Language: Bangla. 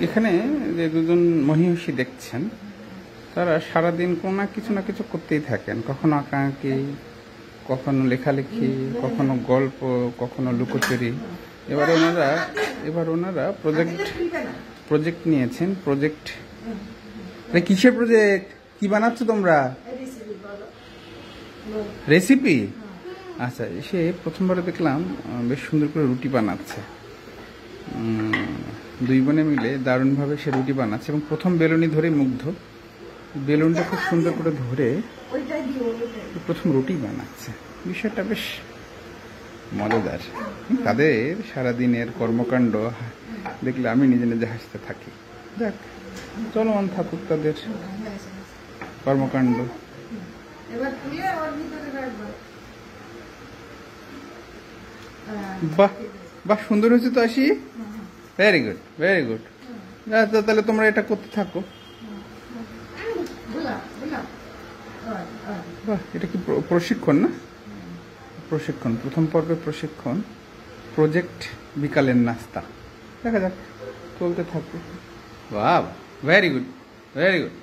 এখানে যে দুজন মহিষী দেখছেন, তারা সারাদিন কোনো না কিছু করতেই থাকেন। কখনো আঁকাআঁকি, কখনো লেখালেখি, কখনো গল্প, কখনো লুকোচুরি। এবার ওনারা প্রজেক্ট নিয়েছেন। প্রজেক্ট কিসের প্রজেক্ট? কি বানাচ্ছ তোমরা? রেসিপি? আচ্ছা, সে প্রথমবারে দেখলাম বেশ সুন্দর করে রুটি বানাচ্ছে। দুই বোনে মিলে দারুণভাবে সে রুটি বানাচ্ছে এবং প্রথম বেলুনি ধরে মুগ্ধ। বেলুনটা খুব সুন্দর করে ধরে প্রথম রুটি বানাচ্ছে। বিষয়টা বেশ মজাদার। তাদের সারাদিনের কর্মকাণ্ড দেখলে আমি নিজে নিজে হাসতে থাকি। যাক, চলমান থাকুক তাদের কর্মকাণ্ড। বাহ বাহ, সুন্দর হয়েছে তো। আসি, ভেরি গুড, ভেরি গুড। তাহলে তোমরা এটা করতে থাকো। বাহ, এটা কি প্রশিক্ষণ? না, প্রশিক্ষণ, প্রথম পর্বে প্রশিক্ষণ, প্রজেক্ট বিকালের নাস্তা। দেখা যাক, চলতে থাকো। বাহ, ভেরি গুড, ভেরি গুড।